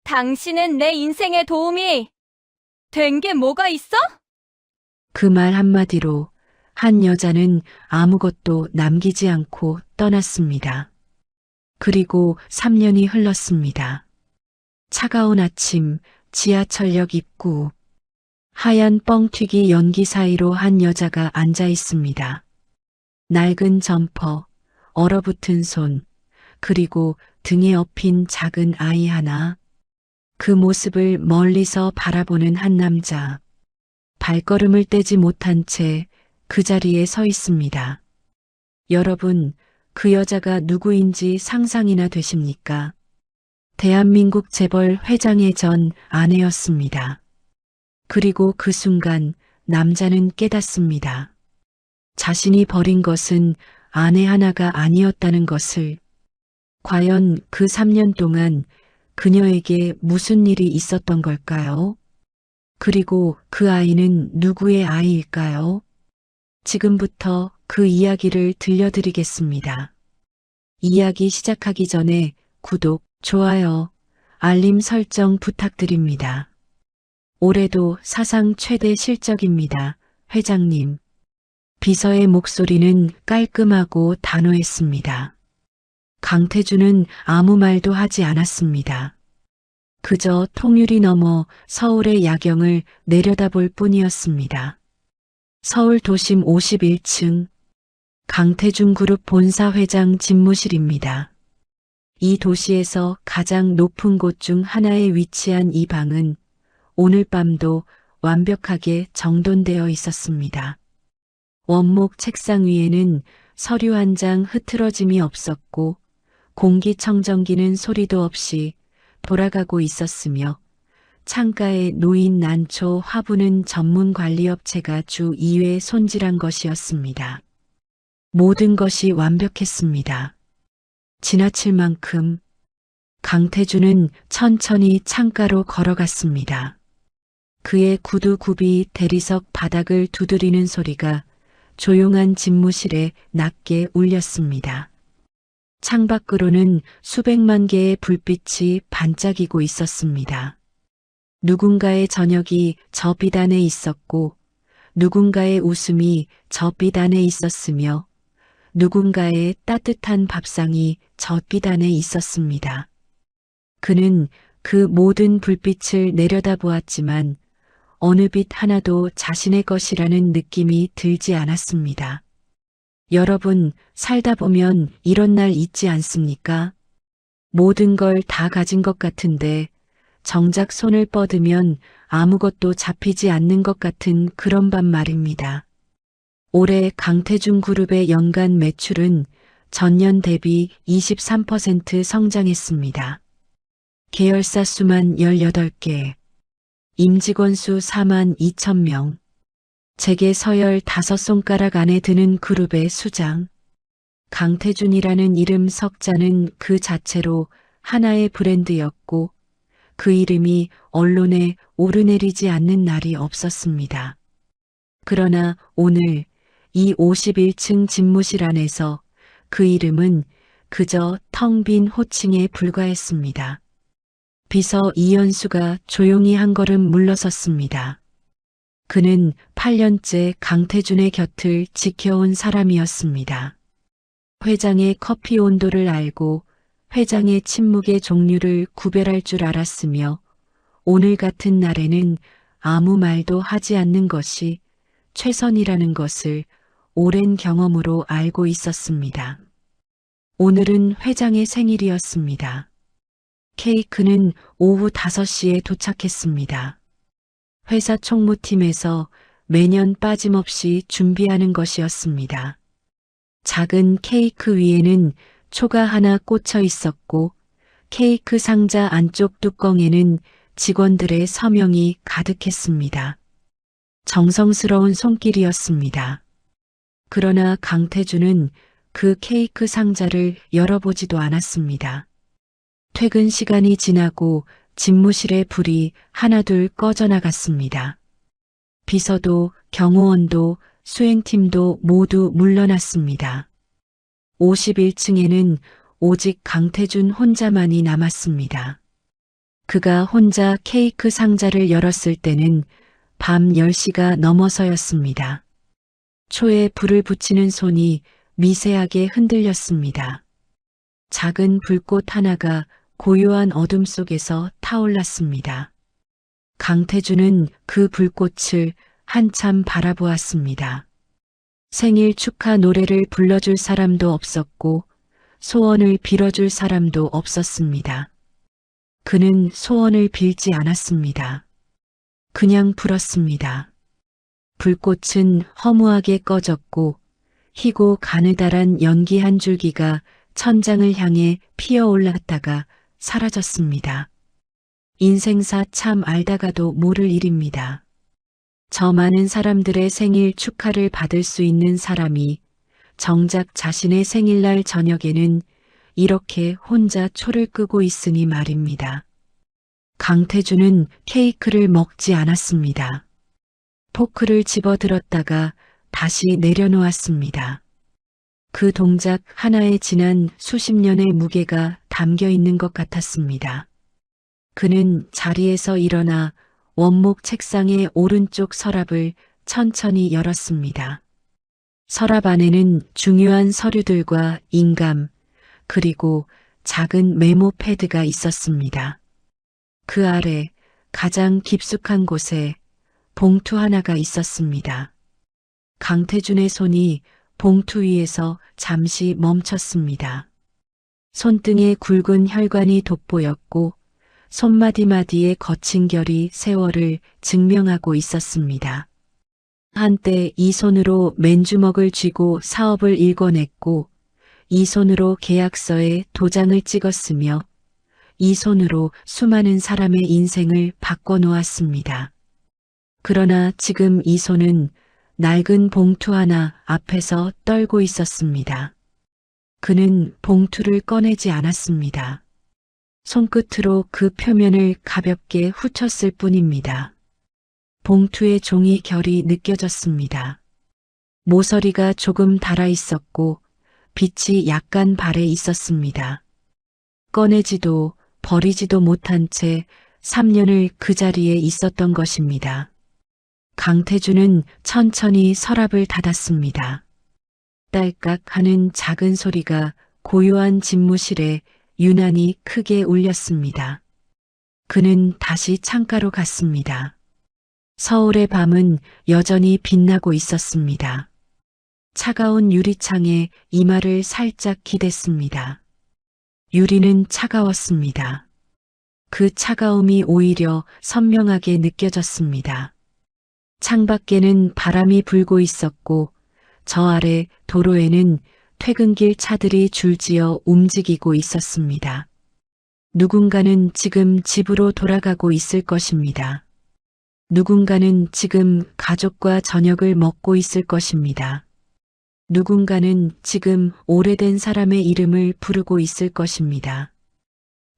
당신은 내 인생에 도움이 된 게 뭐가 있어? 그 말 한마디로 한 여자는 아무것도 남기지 않고 떠났습니다. 그리고 3년이 흘렀습니다. 차가운 아침, 지하철역 입구. 하얀 뻥튀기 연기 사이로 한 여자가 앉아 있습니다. 낡은 점퍼, 얼어붙은 손, 그리고 등에 업힌 작은 아이 하나. 그 모습을 멀리서 바라보는 한 남자. 발걸음을 떼지 못한 채 그 자리에 서 있습니다. 여러분, 그 여자가 누구인지 상상이나 되십니까? 대한민국 재벌 회장의 전 아내였습니다. 그리고 그 순간 남자는 깨닫습니다. 자신이 버린 것은 아내 하나가 아니었다는 것을. 과연 그 3년 동안 그녀에게 무슨 일이 있었던 걸까요? 그리고 그 아이는 누구의 아이일까요? 지금부터 그 이야기를 들려드리겠습니다. 이야기 시작하기 전에 구독, 좋아요, 알림 설정 부탁드립니다. 올해도 사상 최대 실적입니다. 회장님. 비서의 목소리는 깔끔하고 단호했습니다. 강태준은 아무 말도 하지 않았습니다. 그저 통유리 너머 서울의 야경을 내려다볼 뿐이었습니다. 서울 도심 51층 강태준 그룹 본사 회장 집무실입니다. 이 도시에서 가장 높은 곳 중 하나에 위치한 이 방은 오늘 밤도 완벽하게 정돈되어 있었습니다. 원목 책상 위에는 서류 한 장 흐트러짐이 없었고 공기청정기는 소리도 없이 돌아가고 있었으며 창가에 놓인 난초 화분은 전문 관리업체가 주 2회 손질한 것이었습니다. 모든 것이 완벽했습니다. 지나칠 만큼. 강태준은 천천히 창가로 걸어갔습니다. 그의 구두굽이 대리석 바닥을 두드리는 소리가 조용한 집무실에 낮게 울렸습니다. 창밖으로는 수백만 개의 불빛이 반짝이고 있었습니다. 누군가의 저녁이 저 빛 안에 있었고, 누군가의 웃음이 저 빛 안에 있었으며, 누군가의 따뜻한 밥상이 저 빛 안에 있었습니다. 그는 그 모든 불빛을 내려다보았지만 어느 빛 하나도 자신의 것이라는 느낌이 들지 않았습니다. 여러분, 살다 보면 이런 날 있지 않습니까? 모든 걸 다 가진 것 같은데 정작 손을 뻗으면 아무것도 잡히지 않는 것 같은 그런 밤 말입니다. 올해 강태준 그룹의 연간 매출은 전년 대비 23% 성장했습니다. 계열사 수만 18개, 임직원 수 4만 2천 명, 제게 서열 5손가락 안에 드는 그룹의 수장. 강태준이라는 이름 석자는 그 자체로 하나의 브랜드였고 그 이름이 언론에 오르내리지 않는 날이 없었습니다. 그러나 오늘 이 51층 집무실 안에서 그 이름은 그저 텅 빈 호칭에 불과했습니다. 비서 이현수가 조용히 한 걸음 물러섰습니다. 그는 8년째 강태준의 곁을 지켜온 사람이었습니다. 회장의 커피 온도를 알고 회장의 침묵의 종류를 구별할 줄 알았으며 오늘 같은 날에는 아무 말도 하지 않는 것이 최선이라는 것을 오랜 경험으로 알고 있었습니다. 오늘은 회장의 생일이었습니다. 케이크는 오후 5시에 도착했습니다. 회사 총무팀에서 매년 빠짐없이 준비하는 것이었습니다. 작은 케이크 위에는 초가 하나 꽂혀 있었고 케이크 상자 안쪽 뚜껑에는 직원들의 서명이 가득했습니다. 정성스러운 손길이었습니다. 그러나 강태준은 그 케이크 상자를 열어보지도 않았습니다. 퇴근 시간이 지나고 집무실의 불이 하나둘 꺼져나갔습니다. 비서도 경호원도 수행팀도 모두 물러났습니다. 51층에는 오직 강태준 혼자만이 남았습니다. 그가 혼자 케이크 상자를 열었을 때는 밤 10시가 넘어서였습니다. 초에 불을 붙이는 손이 미세하게 흔들렸습니다. 작은 불꽃 하나가 고요한 어둠 속에서 타올랐습니다. 강태준은 그 불꽃을 한참 바라보았습니다. 생일 축하 노래를 불러줄 사람도 없었고 소원을 빌어줄 사람도 없었습니다. 그는 소원을 빌지 않았습니다. 그냥 불었습니다. 불꽃은 허무하게 꺼졌고 희고 가느다란 연기 한 줄기가 천장을 향해 피어올랐다가 사라졌습니다. 인생사 참 알다가도 모를 일입니다. 저 많은 사람들의 생일 축하를 받을 수 있는 사람이 정작 자신의 생일날 저녁에는 이렇게 혼자 초를 끄고 있으니 말입니다. 강태준은 케이크를 먹지 않았습니다. 포크를 집어들었다가 다시 내려놓았습니다. 그 동작 하나에 지난 수십 년의 무게가 담겨 있는 것 같았습니다. 그는 자리에서 일어나 원목 책상의 오른쪽 서랍을 천천히 열었습니다. 서랍 안에는 중요한 서류들과 인감, 그리고 작은 메모 패드가 있었습니다. 그 아래 가장 깊숙한 곳에 봉투 하나가 있었습니다. 강태준의 손이 봉투 위에서 잠시 멈췄습니다. 손등에 굵은 혈관이 돋보였고 손마디마디의 거친 결이 세월을 증명하고 있었습니다. 한때 이 손으로 맨주먹을 쥐고 사업을 일궈냈고 이 손으로 계약서에 도장을 찍었으며 이 손으로 수많은 사람의 인생을 바꿔놓았습니다. 그러나 지금 이 손은 낡은 봉투 하나 앞에서 떨고 있었습니다. 그는 봉투를 꺼내지 않았습니다. 손끝으로 그 표면을 가볍게 후쳤을 뿐입니다. 봉투의 종이 결이 느껴졌습니다. 모서리가 조금 닳아 있었고 빛이 약간 발해 있었습니다. 꺼내지도 버리지도 못한 채 3년을 그 자리에 있었던 것입니다. 강태준은 천천히 서랍을 닫았습니다. 딸깍 하는 작은 소리가 고요한 집무실에 유난히 크게 울렸습니다. 그는 다시 창가로 갔습니다. 서울의 밤은 여전히 빛나고 있었습니다. 차가운 유리창에 이마를 살짝 기댔습니다. 유리는 차가웠습니다. 그 차가움이 오히려 선명하게 느껴졌습니다. 창밖에는 바람이 불고 있었고 저 아래 도로에는 퇴근길 차들이 줄지어 움직이고 있었습니다. 누군가는 지금 집으로 돌아가고 있을 것입니다. 누군가는 지금 가족과 저녁을 먹고 있을 것입니다. 누군가는 지금 오래된 사람의 이름을 부르고 있을 것입니다.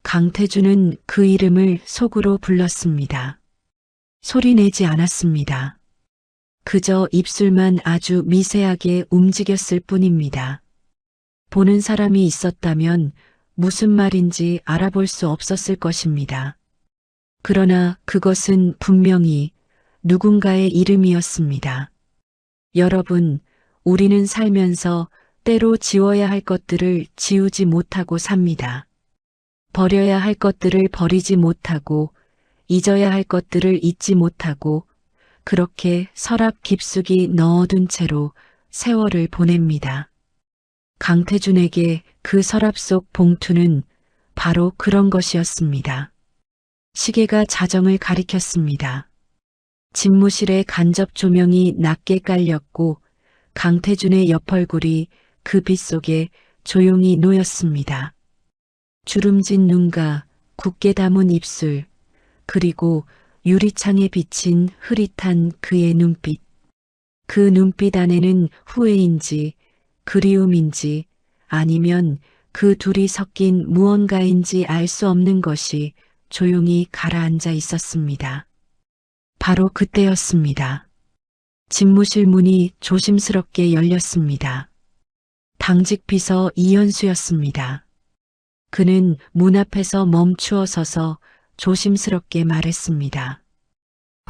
강태준은 그 이름을 속으로 불렀습니다. 소리내지 않았습니다. 그저 입술만 아주 미세하게 움직였을 뿐입니다. 보는 사람이 있었다면 무슨 말인지 알아볼 수 없었을 것입니다. 그러나 그것은 분명히 누군가의 이름이었습니다. 여러분, 우리는 살면서 때로 지워야 할 것들을 지우지 못하고 삽니다. 버려야 할 것들을 버리지 못하고 잊어야 할 것들을 잊지 못하고 그렇게 서랍 깊숙이 넣어둔 채로 세월을 보냅니다. 강태준에게 그 서랍 속 봉투는 바로 그런 것이었습니다. 시계가 자정을 가리켰습니다. 집무실의 간접 조명이 낮게 깔렸고 강태준의 옆얼굴이 그 빛 속에 조용히 놓였습니다. 주름진 눈과 굳게 담은 입술, 그리고 유리창에 비친 흐릿한 그의 눈빛. 그 눈빛 안에는 후회인지 그리움인지 아니면 그 둘이 섞인 무언가인지 알 수 없는 것이 조용히 가라앉아 있었습니다. 바로 그때였습니다. 집무실 문이 조심스럽게 열렸습니다. 당직 비서 이현수였습니다. 그는 문 앞에서 멈추어 서서 조심스럽게 말했습니다.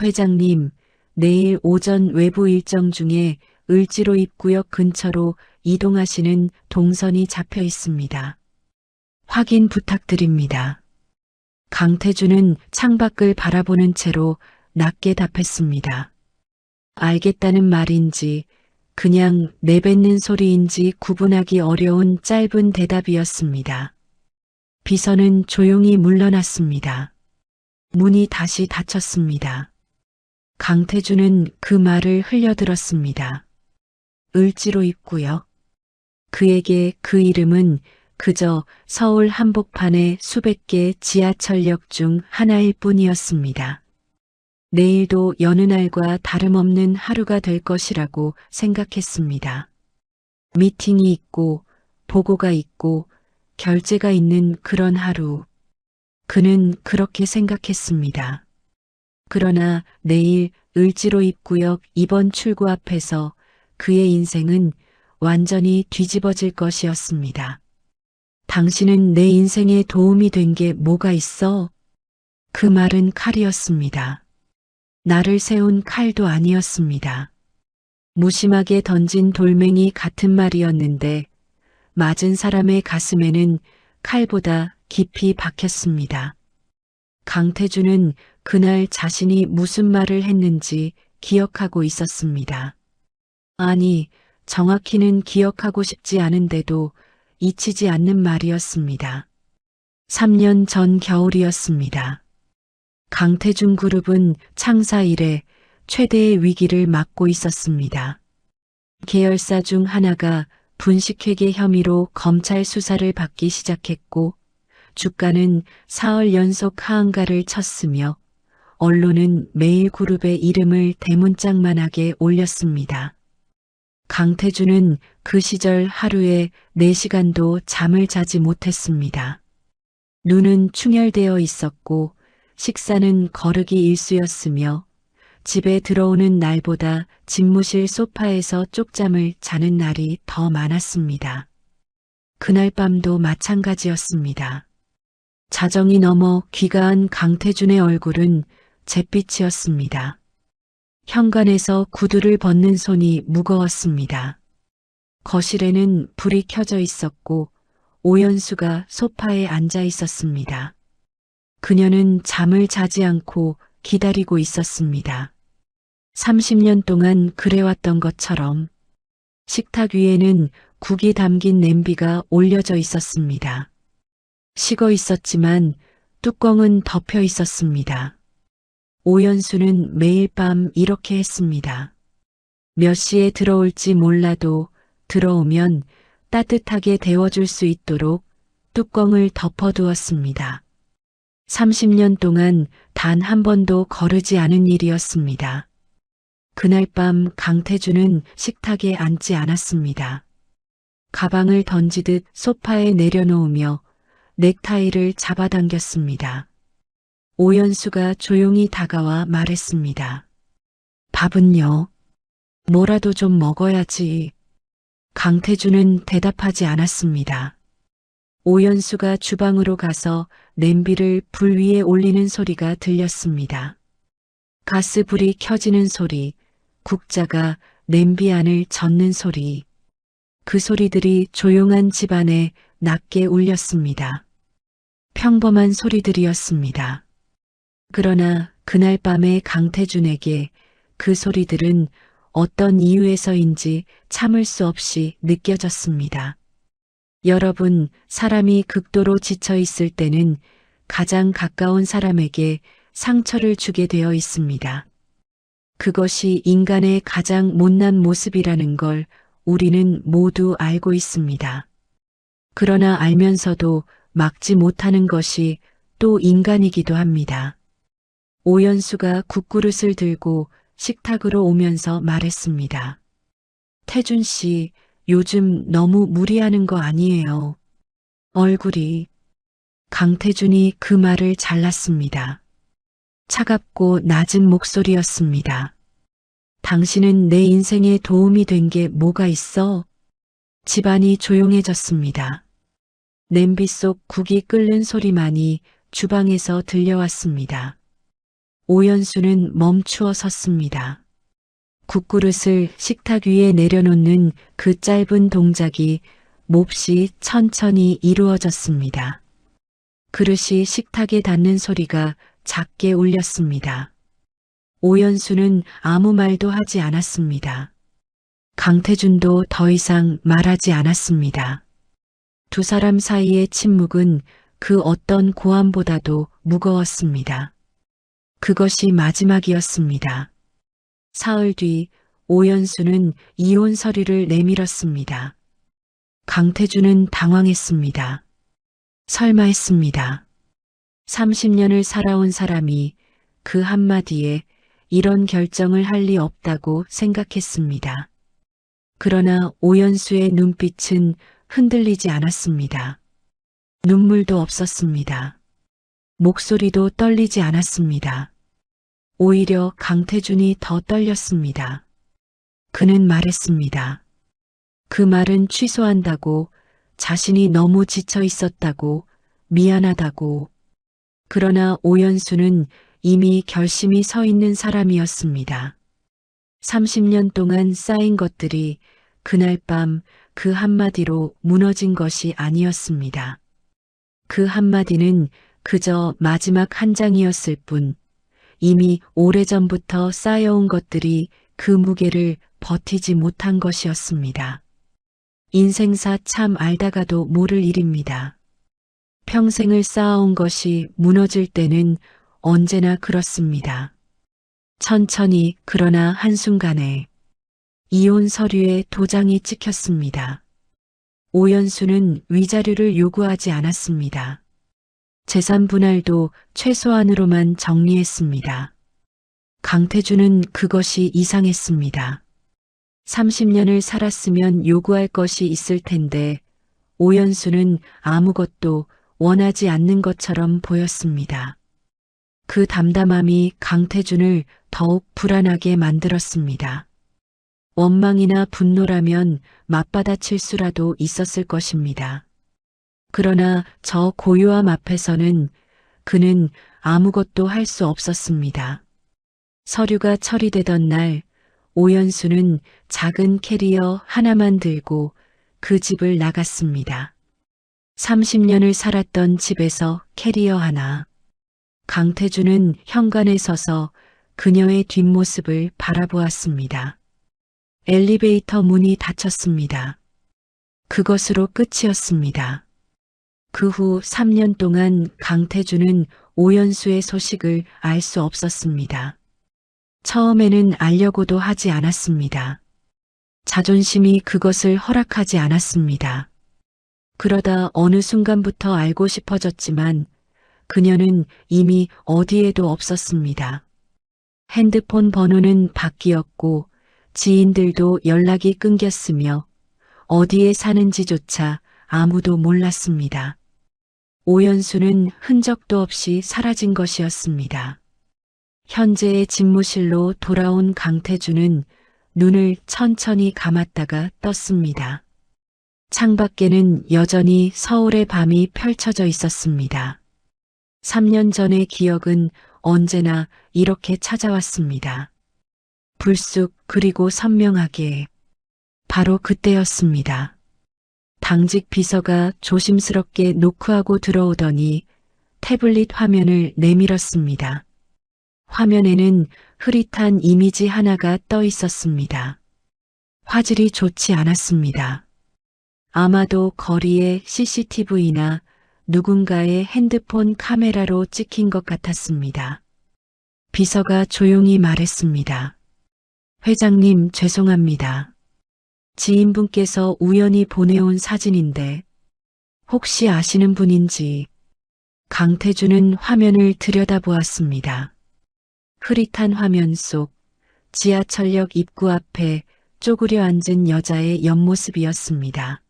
회장님, 내일 오전 외부 일정 중에 을지로 입구역 근처로 이동하시는 동선이 잡혀 있습니다. 확인 부탁드립니다. 강태준은 창밖을 바라보는 채로 낮게 답했습니다. 알겠다는 말인지 그냥 내뱉는 소리인지 구분하기 어려운 짧은 대답이었습니다. 비서는 조용히 물러났습니다. 문이 다시 닫혔습니다. 강태준은 그 말을 흘려들었습니다. 을지로 입구역. 그에게 그 이름은 그저 서울 한복판의 수백 개 지하철역 중 하나일 뿐이었습니다. 내일도 여느 날과 다름없는 하루가 될 것이라고 생각했습니다. 미팅이 있고 보고가 있고 결제가 있는 그런 하루. 그는 그렇게 생각했습니다. 그러나 내일 을지로 입구역 2번 출구 앞에서 그의 인생은 완전히 뒤집어질 것이었습니다. 당신은 내 인생에 도움이 된 게 뭐가 있어? 그 말은 칼이었습니다. 나를 세운 칼도 아니었습니다. 무심하게 던진 돌멩이 같은 말이었는데 맞은 사람의 가슴에는 칼보다 깊이 박혔습니다. 강태준은 그날 자신이 무슨 말을 했는지 기억하고 있었습니다. 아니, 정확히는 기억하고 싶지 않은데도 잊히지 않는 말이었습니다. 3년 전 겨울이었습니다. 강태준 그룹은 창사 이래 최대의 위기를 맞고 있었습니다. 계열사 중 하나가 분식회계 혐의로 검찰 수사를 받기 시작했고 주가는 사흘 연속 하한가를 쳤으며 언론은 매일 그룹의 이름을 대문짝만하게 올렸습니다. 강태준은 그 시절 하루에 4시간도 잠을 자지 못했습니다. 눈은 충혈되어 있었고 식사는 거르기 일쑤였으며 집에 들어오는 날보다 집무실 소파에서 쪽잠을 자는 날이 더 많았습니다. 그날 밤도 마찬가지였습니다. 자정이 넘어 귀가한 강태준의 얼굴은 잿빛이었습니다. 현관에서 구두를 벗는 손이 무거웠습니다. 거실에는 불이 켜져 있었고 오연수가 소파에 앉아 있었습니다. 그녀는 잠을 자지 않고 기다리고 있었습니다. 30년 동안 그래왔던 것처럼 식탁 위에는 국이 담긴 냄비가 올려져 있었습니다. 식어 있었지만 뚜껑은 덮여 있었습니다. 오연수는 매일 밤 이렇게 했습니다. 몇 시에 들어올지 몰라도 들어오면 따뜻하게 데워줄 수 있도록 뚜껑을 덮어두었습니다. 30년 동안 단 한 번도 거르지 않은 일이었습니다. 그날 밤 강태준은 식탁에 앉지 않았습니다. 가방을 던지듯 소파에 내려놓으며 넥타이를 잡아당겼습니다. 오연수가 조용히 다가와 말했습니다. 밥은요? 뭐라도 좀 먹어야지. 강태준은 대답하지 않았습니다. 오연수가 주방으로 가서 냄비를 불 위에 올리는 소리가 들렸습니다. 가스불이 켜지는 소리, 국자가 냄비 안을 젓는 소리. 그 소리들이 조용한 집안에 낮게 울렸습니다. 평범한 소리들이었습니다. 그러나 그날 밤에 강태준에게 그 소리들은 어떤 이유에서인지 참을 수 없이 느껴졌습니다. 여러분, 사람이 극도로 지쳐 있을 때는 가장 가까운 사람에게 상처를 주게 되어 있습니다. 그것이 인간의 가장 못난 모습이라는 걸 우리는 모두 알고 있습니다. 그러나 알면서도 막지 못하는 것이 또 인간이기도 합니다. 오연수가 국그릇을 들고 식탁으로 오면서 말했습니다. 태준 씨, 요즘 너무 무리하는 거 아니에요. 얼굴이. 강태준이 그 말을 잘랐습니다. 차갑고 낮은 목소리였습니다. 당신은 내 인생에 도움이 된 게 뭐가 있어? 집안이 조용해졌습니다. 냄비 속 국이 끓는 소리만이 주방에서 들려왔습니다. 오연수는 멈추어 섰습니다. 국그릇을 식탁 위에 내려놓는 그 짧은 동작이 몹시 천천히 이루어졌습니다. 그릇이 식탁에 닿는 소리가 작게 울렸습니다. 오연수는 아무 말도 하지 않았습니다. 강태준도 더 이상 말하지 않았습니다. 두 사람 사이의 침묵은 그 어떤 고함보다도 무거웠습니다. 그것이 마지막이었습니다. 사흘 뒤 오연수는 이혼 서류를 내밀었습니다. 강태준은 당황했습니다. 설마 했습니다. 30년을 살아온 사람이 그 한마디에 이런 결정을 할 리 없다고 생각했습니다. 그러나 오연수의 눈빛은 흔들리지 않았습니다. 눈물도 없었습니다. 목소리도 떨리지 않았습니다. 오히려 강태준이 더 떨렸습니다. 그는 말했습니다. 그 말은 취소한다고, 자신이 너무 지쳐 있었다고, 미안하다고. 그러나 오연수는 이미 결심이 서 있는 사람이었습니다. 30년 동안 쌓인 것들이 그날 밤 그 한마디로 무너진 것이 아니었습니다. 그 한마디는 그저 마지막 한 장이었을 뿐, 이미 오래전부터 쌓여온 것들이 그 무게를 버티지 못한 것이었습니다. 인생사 참 알다가도 모를 일입니다. 평생을 쌓아온 것이 무너질 때는 언제나 그렇습니다. 천천히 그러나 한순간에 이혼 서류에 도장이 찍혔습니다. 오연수는 위자료를 요구하지 않았습니다. 재산 분할도 최소한으로만 정리했습니다. 강태준은 그것이 이상했습니다. 30년을 살았으면 요구할 것이 있을 텐데 오연수는 아무것도 원하지 않는 것처럼 보였습니다. 그 담담함이 강태준을 더욱 불안하게 만들었습니다. 원망이나 분노라면 맞받아칠 수라도 있었을 것입니다. 그러나 저 고요함 앞에서는 그는 아무것도 할 수 없었습니다. 서류가 처리되던 날 오연수는 작은 캐리어 하나만 들고 그 집을 나갔습니다. 30년을 살았던 집에서 캐리어 하나. 강태준은 현관에 서서 그녀의 뒷모습을 바라보았습니다. 엘리베이터 문이 닫혔습니다. 그것으로 끝이었습니다. 그 후 3년 동안 강태준은 오연수의 소식을 알 수 없었습니다. 처음에는 알려고도 하지 않았습니다. 자존심이 그것을 허락하지 않았습니다. 그러다 어느 순간부터 알고 싶어졌지만 그녀는 이미 어디에도 없었습니다. 핸드폰 번호는 바뀌었고 지인들도 연락이 끊겼으며 어디에 사는지조차 아무도 몰랐습니다. 오연수는 흔적도 없이 사라진 것이었습니다. 현재의 집무실로 돌아온 강태준은 눈을 천천히 감았다가 떴습니다. 창밖에는 여전히 서울의 밤이 펼쳐져 있었습니다. 3년 전의 기억은 언제나 이렇게 찾아왔습니다. 불쑥 그리고 선명하게. 바로 그때였습니다. 당직 비서가 조심스럽게 노크하고 들어오더니 태블릿 화면을 내밀었습니다. 화면에는 흐릿한 이미지 하나가 떠 있었습니다. 화질이 좋지 않았습니다. 아마도 거리의 CCTV나 누군가의 핸드폰 카메라로 찍힌 것 같았습니다. 비서가 조용히 말했습니다. 회장님, 죄송합니다. 지인분께서 우연히 보내온 사진인데 혹시 아시는 분인지. 강태준은 화면을 들여다보았습니다. 흐릿한 화면 속 지하철역 입구 앞에 쪼그려 앉은 여자의 옆모습이었습니다.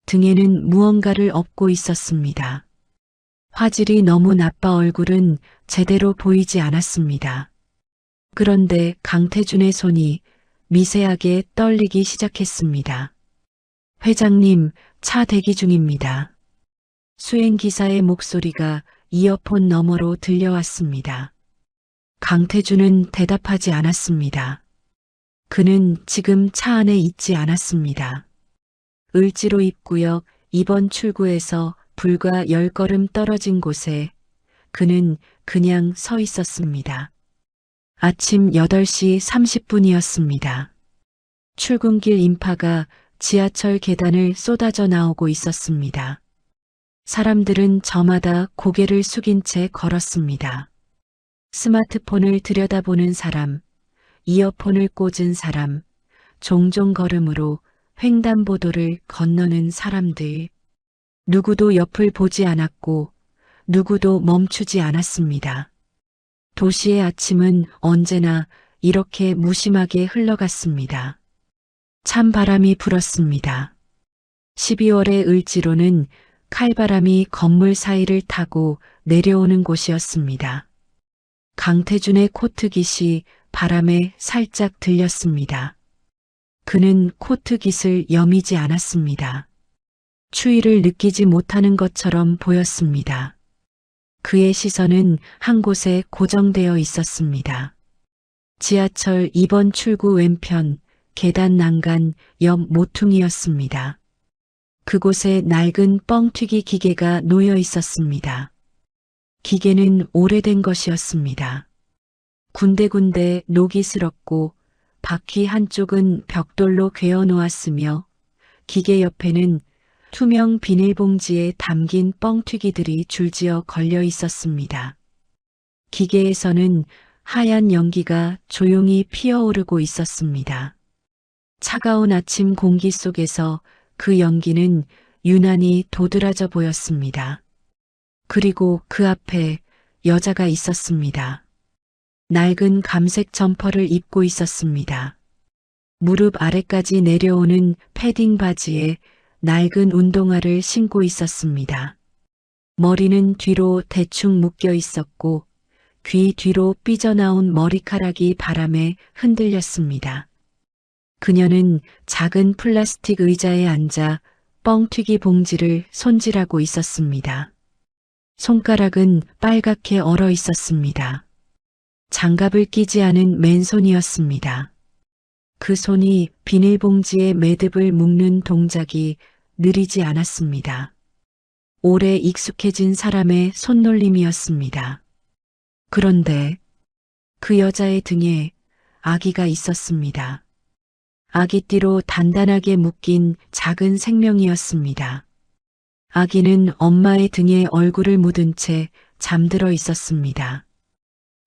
등에는 무언가를 업고 있었습니다. 화질이 너무 나빠 얼굴은 제대로 보이지 않았습니다. 그런데 강태준의 손이 미세하게 떨리기 시작했습니다. 회장님, 차 대기 중입니다. 수행기사의 목소리가 이어폰 너머로 들려왔습니다. 강태준은 대답하지 않았습니다. 그는 지금 차 안에 있지 않았습니다. 을지로 입구역 2번 출구에서 불과 10걸음 떨어진 곳에 그는 그냥 서 있었습니다. 아침 8시 30분이었습니다. 출근길 인파가 지하철 계단을 쏟아져 나오고 있었습니다. 사람들은 저마다 고개를 숙인 채 걸었습니다. 스마트폰을 들여다보는 사람, 이어폰을 꽂은 사람, 종종 걸음으로 횡단보도를 건너는 사람들. 누구도 옆을 보지 않았고 누구도 멈추지 않았습니다. 도시의 아침은 언제나 이렇게 무심하게 흘러갔습니다. 찬 바람이 불었습니다. 12월의 을지로는 칼바람이 건물 사이를 타고 내려오는 곳이었습니다. 강태준의 코트깃이 바람에 살짝 들렸습니다. 그는 코트깃을 여미지 않았습니다. 추위를 느끼지 못하는 것처럼 보였습니다. 그의 시선은 한 곳에 고정되어 있었습니다. 지하철 2번 출구 왼편 계단 난간 옆 모퉁이였습니다. 그곳에 낡은 뻥튀기 기계가 놓여 있었습니다. 기계는 오래된 것이었습니다. 군데군데 녹이 슬었고 바퀴 한쪽은 벽돌로 괴어 놓았으며 기계 옆에는 투명 비닐봉지에 담긴 뻥튀기들이 줄지어 걸려 있었습니다. 기계에서는 하얀 연기가 조용히 피어오르고 있었습니다. 차가운 아침 공기 속에서 그 연기는 유난히 도드라져 보였습니다. 그리고 그 앞에 여자가 있었습니다. 낡은 감색 점퍼를 입고 있었습니다. 무릎 아래까지 내려오는 패딩 바지에 낡은 운동화를 신고 있었습니다. 머리는 뒤로 대충 묶여 있었고 귀 뒤로 삐져나온 머리카락이 바람에 흔들렸습니다. 그녀는 작은 플라스틱 의자에 앉아 뻥튀기 봉지를 손질하고 있었습니다. 손가락은 빨갛게 얼어 있었습니다. 장갑을 끼지 않은 맨손이었습니다. 그 손이 비닐봉지에 매듭을 묶는 동작이 느리지 않았습니다. 오래 익숙해진 사람의 손놀림이었습니다. 그런데 그 여자의 등에 아기가 있었습니다. 아기띠로 단단하게 묶인 작은 생명이었습니다. 아기는 엄마의 등에 얼굴을 묻은 채 잠들어 있었습니다.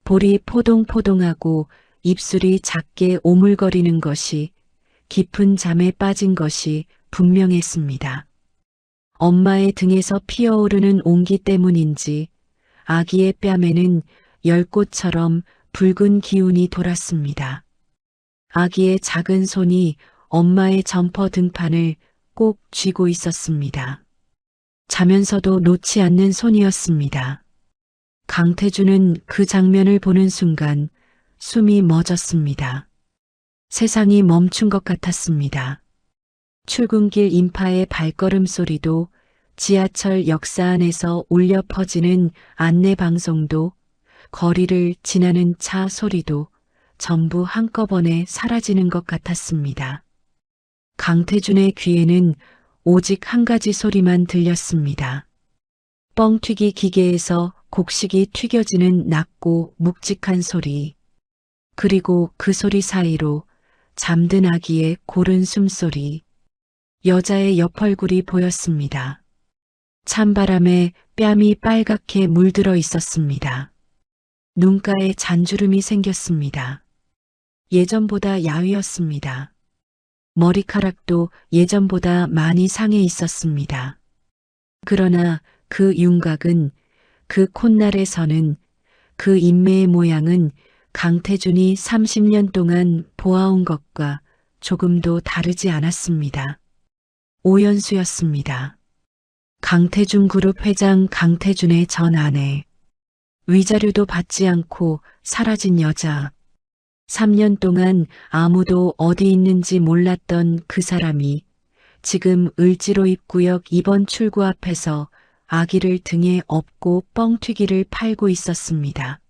볼이 포동포동하고 입술이 작게 오물거리는 것이 깊은 잠에 빠진 것이 분명했습니다. 엄마의 등에서 피어오르는 온기 때문인지 아기의 뺨에는 열꽃처럼 붉은 기운이 돌았습니다. 아기의 작은 손이 엄마의 점퍼 등판을 꼭 쥐고 있었습니다. 자면서도 놓지 않는 손이었습니다. 강태준은 그 장면을 보는 순간 숨이 멎었습니다. 세상이 멈춘 것 같았습니다. 출근길 인파의 발걸음 소리도 지하철 역사 안에서 울려 퍼지는 안내 방송도 거리를 지나는 차 소리도 전부 한꺼번에 사라지는 것 같았습니다. 강태준의 귀에는 오직 한 가지 소리만 들렸습니다. 뻥튀기 기계에서 곡식이 튀겨지는 낮고 묵직한 소리, 그리고 그 소리 사이로 잠든 아기의 고른 숨소리, 여자의 옆얼굴이 보였습니다. 찬바람에 뺨이 빨갛게 물들어 있었습니다. 눈가에 잔주름이 생겼습니다. 예전보다 야위었습니다. 머리카락도 예전보다 많이 상해 있었습니다. 그러나 그 윤곽은, 그 콧날에 서는 그 인매의 모양은 강태준이 30년 동안 보아온 것과 조금도 다르지 않았습니다. 오연수였습니다. 강태준 그룹 회장 강태준의 전 아내. 위자료도 받지 않고 사라진 여자. 3년 동안 아무도 어디 있는지 몰랐던 그 사람이 지금 을지로 입구역 2번 출구 앞에서 아기를 등에 업고 뻥튀기를 팔고 있었습니다.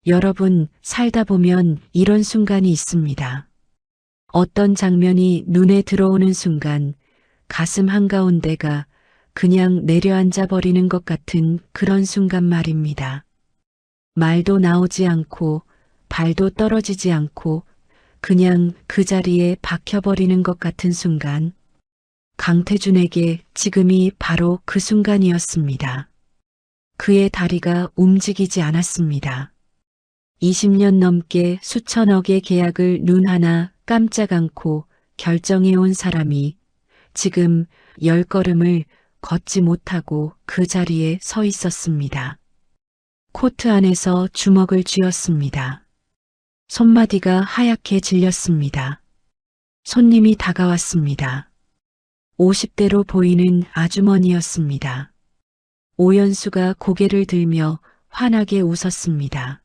여러분, 살다 보면 이런 순간이 있습니다. 어떤 장면이 눈에 들어오는 순간 가슴 한가운데가 그냥 내려앉아 버리는 것 같은 그런 순간 말입니다. 말도 나오지 않고 발도 떨어지지 않고 그냥 그 자리에 박혀버리는 것 같은 순간. 강태준에게 지금이 바로 그 순간이었습니다. 그의 다리가 움직이지 않았습니다. 20년 넘게 수천억의 계약을 눈 하나 깜짝 않고 결정해온 사람이 지금 10걸음을 걷지 못하고 그 자리에 서 있었습니다. 코트 안에서 주먹을 쥐었습니다. 손마디가 하얗게 질렸습니다. 손님이 다가왔습니다. 50대로 보이는 아주머니였습니다. 오연수가 고개를 들며 환하게 웃었습니다.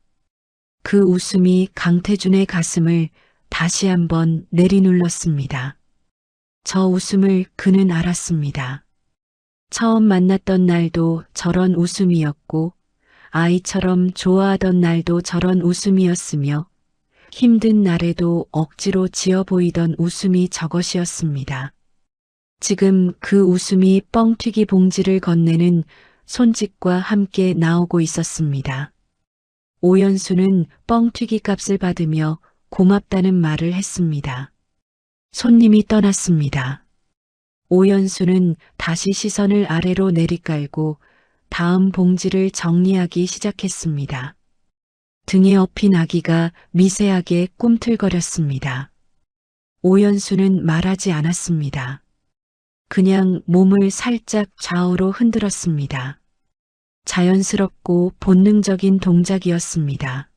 그 웃음이 강태준의 가슴을 다시 한번 내리눌렀습니다. 저 웃음을 그는 알았습니다. 처음 만났던 날도 저런 웃음이었고 아이처럼 좋아하던 날도 저런 웃음이었으며 힘든 날에도 억지로 지어 보이던 웃음이 저것이었습니다. 지금 그 웃음이 뻥튀기 봉지를 건네는 손짓과 함께 나오고 있었습니다. 오연수는 뻥튀기 값을 받으며 고맙다는 말을 했습니다. 손님이 떠났습니다. 오연수는 다시 시선을 아래로 내리깔고 다음 봉지를 정리하기 시작했습니다. 등에 업힌 아기가 미세하게 꿈틀거렸습니다. 오연수는 말하지 않았습니다. 그냥 몸을 살짝 좌우로 흔들었습니다. 자연스럽고 본능적인 동작이었습니다.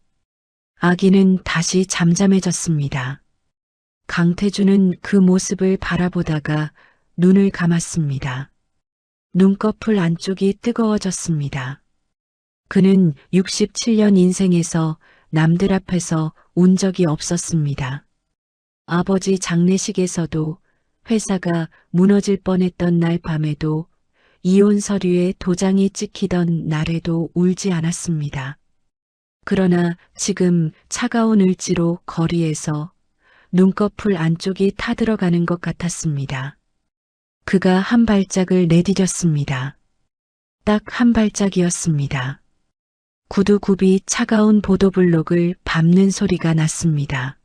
아기는 다시 잠잠해졌습니다. 강태준은 그 모습을 바라보다가 눈을 감았습니다. 눈꺼풀 안쪽이 뜨거워졌습니다. 그는 67년 인생에서 남들 앞에서 운 적이 없었습니다. 아버지 장례식에서도 회사가 무너질 뻔했던 날 밤에도 이혼 서류에 도장이 찍히던 날에도 울지 않았습니다. 그러나 지금 차가운 을지로 거리에서 눈꺼풀 안쪽이 타들어가는 것 같았습니다. 그가 한 발짝을 내디뎠습니다. 딱 한 발짝이었습니다. 구두굽이 차가운 보도블록을 밟는 소리가 났습니다.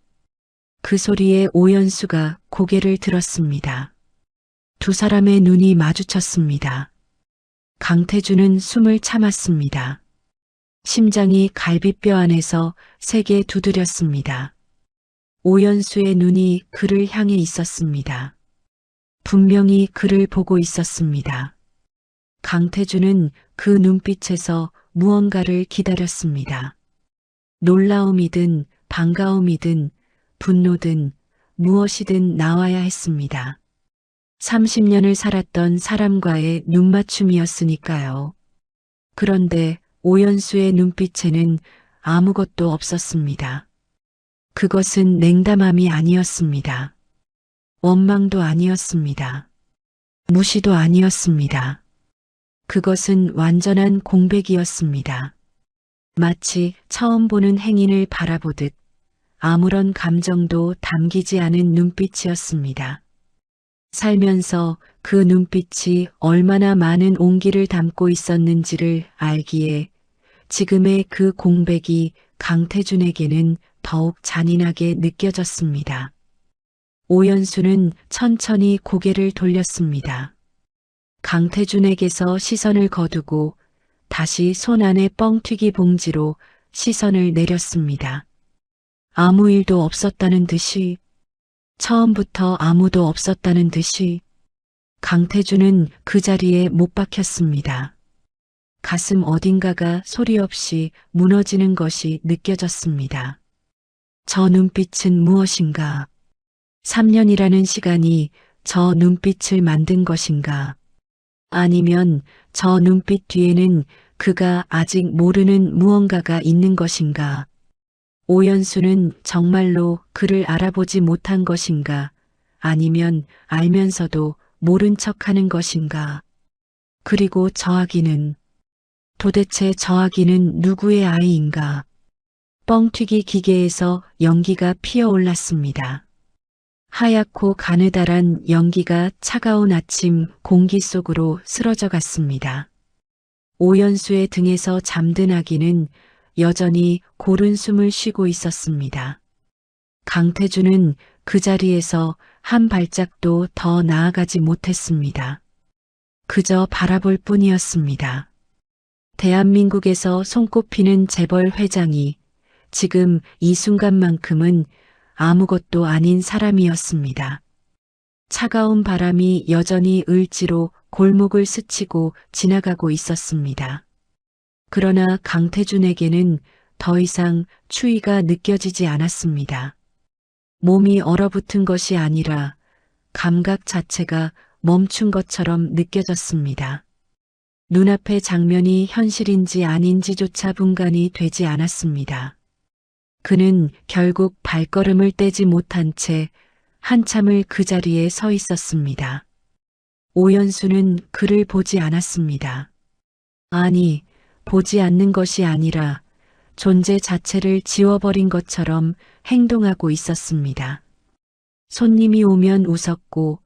그 소리에 오연수가 고개를 들었습니다. 두 사람의 눈이 마주쳤습니다. 강태준은 숨을 참았습니다. 심장이 갈비뼈 안에서 세게 두드렸습니다. 오연수의 눈이 그를 향해 있었습니다. 분명히 그를 보고 있었습니다. 강태준은 그 눈빛에서 무언가를 기다렸습니다. 놀라움이든 반가움이든 분노든 무엇이든 나와야 했습니다. 30년을 살았던 사람과의 눈맞춤이었으니까요. 그런데 오연수의 눈빛에는 아무것도 없었습니다. 그것은 냉담함이 아니었습니다. 원망도 아니었습니다. 무시도 아니었습니다. 그것은 완전한 공백이었습니다. 마치 처음 보는 행인을 바라보듯 아무런 감정도 담기지 않은 눈빛이었습니다. 살면서 그 눈빛이 얼마나 많은 온기를 담고 있었는지를 알기에 지금의 그 공백이 강태준에게는 더욱 잔인하게 느껴졌습니다. 오연수는 천천히 고개를 돌렸습니다. 강태준에게서 시선을 거두고 다시 손 안의 뻥튀기 봉지로 시선을 내렸습니다. 아무 일도 없었다는 듯이, 처음부터 아무도 없었다는 듯이 강태준은 그 자리에 못 박혔습니다. 가슴 어딘가가 소리 없이 무너지는 것이 느껴졌습니다. 저 눈빛은 무엇인가? 3년이라는 시간이 저 눈빛을 만든 것인가? 아니면 저 눈빛 뒤에는 그가 아직 모르는 무언가가 있는 것인가? 오연수는 정말로 그를 알아보지 못한 것인가? 아니면 알면서도 모른 척하는 것인가? 그리고 저 아기는, 도대체 저 아기는 누구의 아이인가? 뻥튀기 기계에서 연기가 피어올랐습니다. 하얗고 가느다란 연기가 차가운 아침 공기 속으로 쓰러져 갔습니다. 오연수의 등에서 잠든 아기는 여전히 고른 숨을 쉬고 있었습니다. 강태주는 그 자리에서 한 발짝도 더 나아가지 못했습니다. 그저 바라볼 뿐이었습니다. 대한민국에서 손꼽히는 재벌 회장이 지금 이 순간만큼은 아무것도 아닌 사람이었습니다. 차가운 바람이 여전히 을지로 골목을 스치고 지나가고 있었습니다. 그러나 강태준에게는 더 이상 추위가 느껴지지 않았습니다. 몸이 얼어붙은 것이 아니라 감각 자체가 멈춘 것처럼 느껴졌습니다. 눈앞의 장면이 현실인지 아닌지조차 분간이 되지 않았습니다. 그는 결국 발걸음을 떼지 못한 채 한참을 그 자리에 서 있었습니다. 오연수는 그를 보지 않았습니다. 아니, 보지 않는 것이 아니라 존재 자체를 지워버린 것처럼 행동하고 있었습니다. 손님이 오면 웃었고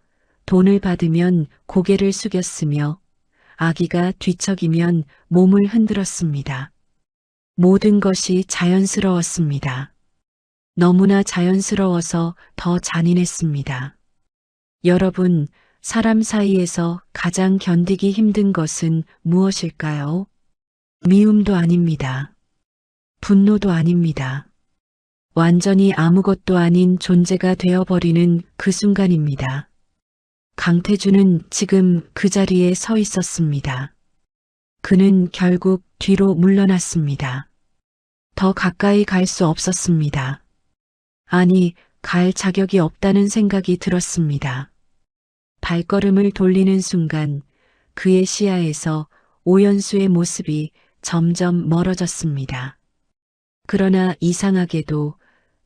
돈을 받으면 고개를 숙였으며 아기가 뒤척이면 몸을 흔들었습니다. 모든 것이 자연스러웠습니다. 너무나 자연스러워서 더 잔인했습니다. 여러분, 사람 사이에서 가장 견디기 힘든 것은 무엇일까요? 미움도 아닙니다. 분노도 아닙니다. 완전히 아무것도 아닌 존재가 되어버리는 그 순간입니다. 강태준은 지금 그 자리에 서 있었습니다. 그는 결국 뒤로 물러났습니다. 더 가까이 갈 수 없었습니다. 아니, 갈 자격이 없다는 생각이 들었습니다. 발걸음을 돌리는 순간 그의 시야에서 오연수의 모습이 점점 멀어졌습니다. 그러나 이상하게도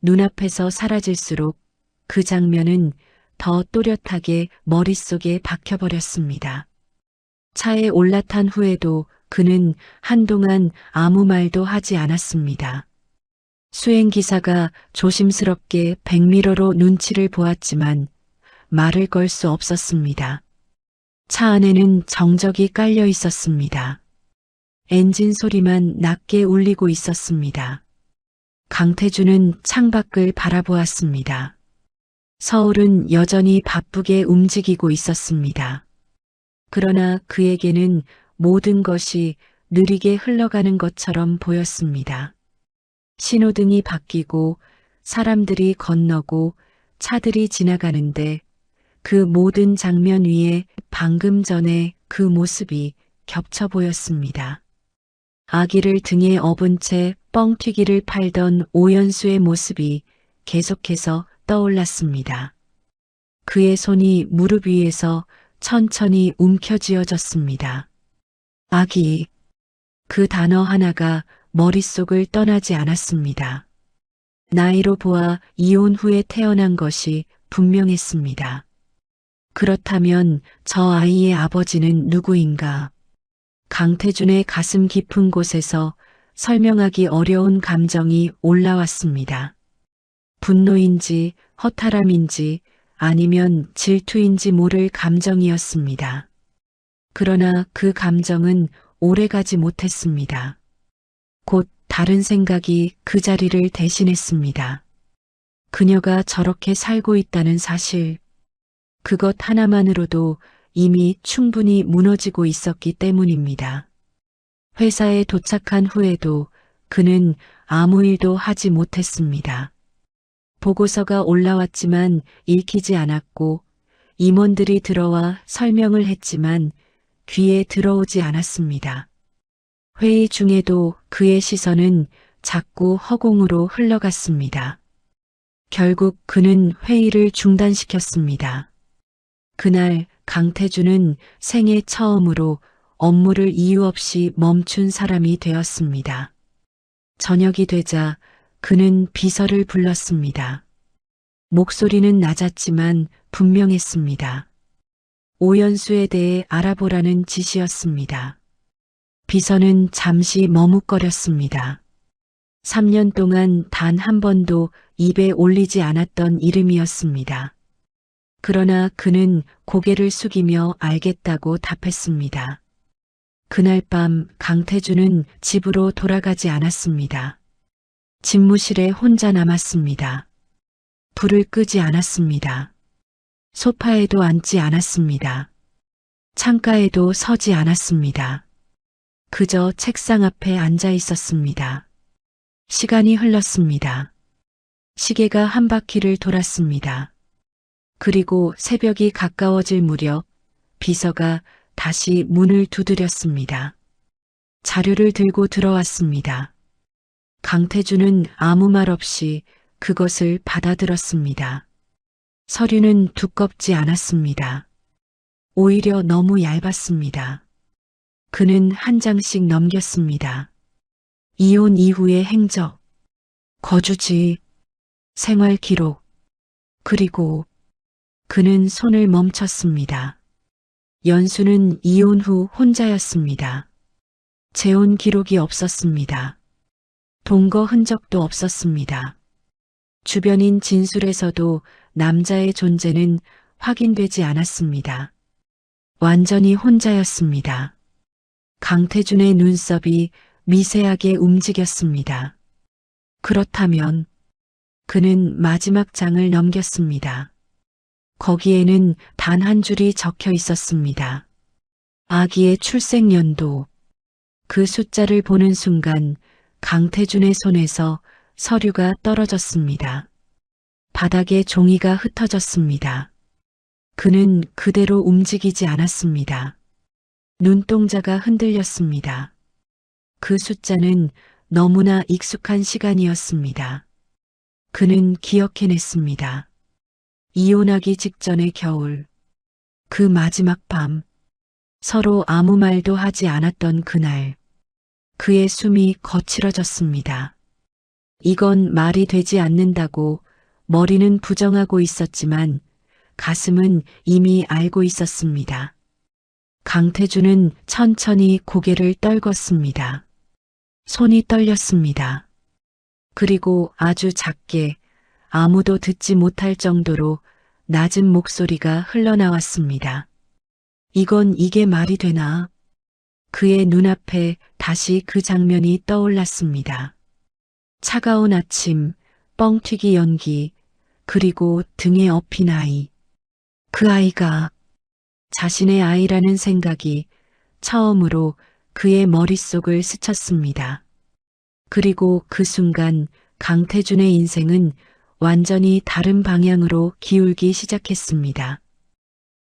눈앞에서 사라질수록 그 장면은 더 또렷하게 머릿속에 박혀버렸습니다. 차에 올라탄 후에도 그는 한동안 아무 말도 하지 않았습니다. 수행기사가 조심스럽게 백미러로 눈치를 보았지만 말을 걸 수 없었습니다. 차 안에는 정적이 깔려 있었습니다. 엔진 소리만 낮게 울리고 있었습니다. 강태준은 창밖을 바라보았습니다. 서울은 여전히 바쁘게 움직이고 있었습니다. 그러나 그에게는 모든 것이 느리게 흘러가는 것처럼 보였습니다. 신호등이 바뀌고 사람들이 건너고 차들이 지나가는데 그 모든 장면 위에 방금 전에 그 모습이 겹쳐 보였습니다. 아기를 등에 업은 채 뻥튀기를 팔던 오연수의 모습이 계속해서 떠올랐습니다. 그의 손이 무릎 위에서 천천히 움켜쥐어졌습니다. 아기, 그 단어 하나가 머릿속을 떠나지 않았습니다. 나이로 보아 이혼 후에 태어난 것이 분명했습니다. 그렇다면 저 아이의 아버지는 누구인가? 강태준의 가슴 깊은 곳에서 설명하기 어려운 감정이 올라왔습니다. 분노인지 허탈함인지 아니면 질투인지 모를 감정이었습니다. 그러나 그 감정은 오래가지 못했습니다. 곧 다른 생각이 그 자리를 대신했습니다. 그녀가 저렇게 살고 있다는 사실, 그것 하나만으로도 이미 충분히 무너지고 있었기 때문입니다. 회사에 도착한 후에도 그는 아무 일도 하지 못했습니다. 보고서가 올라왔지만 읽히지 않았고 임원들이 들어와 설명을 했지만 귀에 들어오지 않았습니다. 회의 중에도 그의 시선은 자꾸 허공으로 흘러갔습니다. 결국 그는 회의를 중단시켰습니다. 그날 강태준은 생애 처음으로 업무를 이유 없이 멈춘 사람이 되었습니다. 저녁이 되자 그는 비서를 불렀습니다. 목소리는 낮았지만 분명했습니다. 오연수에 대해 알아보라는 지시였습니다. 비서는 잠시 머뭇거렸습니다. 3년 동안 단 한 번도 입에 올리지 않았던 이름이었습니다. 그러나 그는 고개를 숙이며 알겠다고 답했습니다. 그날 밤 강태준은 집으로 돌아가지 않았습니다. 집무실에 혼자 남았습니다. 불을 끄지 않았습니다. 소파에도 앉지 않았습니다. 창가에도 서지 않았습니다. 그저 책상 앞에 앉아 있었습니다. 시간이 흘렀습니다. 시계가 한 바퀴를 돌았습니다. 그리고 새벽이 가까워질 무렵 비서가 다시 문을 두드렸습니다. 자료를 들고 들어왔습니다. 강태준은 아무 말 없이 그것을 받아들었습니다. 서류는 두껍지 않았습니다. 오히려 너무 얇았습니다. 그는 한 장씩 넘겼습니다. 이혼 이후의 행적, 거주지, 생활 기록, 그리고 그는 손을 멈췄습니다. 연수는 이혼 후 혼자였습니다. 재혼 기록이 없었습니다. 동거 흔적도 없었습니다. 주변인 진술에서도 남자의 존재는 확인되지 않았습니다. 완전히 혼자였습니다. 강태준의 눈썹이 미세하게 움직였습니다. 그렇다면 그는 마지막 장을 넘겼습니다. 거기에는 단 한 줄이 적혀 있었습니다. 아기의 출생 연도. 그 숫자를 보는 순간 강태준의 손에서 서류가 떨어졌습니다. 바닥에 종이가 흩어졌습니다. 그는 그대로 움직이지 않았습니다. 눈동자가 흔들렸습니다. 그 숫자는 너무나 익숙한 시간이었습니다. 그는 기억해냈습니다. 이혼하기 직전의 겨울, 그 마지막 밤, 서로 아무 말도 하지 않았던 그날, 그의 숨이 거칠어졌습니다. 이건 말이 되지 않는다고 머리는 부정하고 있었지만 가슴은 이미 알고 있었습니다. 강태준은 천천히 고개를 떨궜습니다. 손이 떨렸습니다. 그리고 아주 작게 아무도 듣지 못할 정도로 낮은 목소리가 흘러나왔습니다. 이게 말이 되나? 그의 눈앞에 다시 그 장면이 떠올랐습니다. 차가운 아침, 뻥튀기 연기, 그리고 등에 업힌 아이. 그 아이가 자신의 아이라는 생각이 처음으로 그의 머릿속을 스쳤습니다. 그리고 그 순간 강태준의 인생은 완전히 다른 방향으로 기울기 시작했습니다.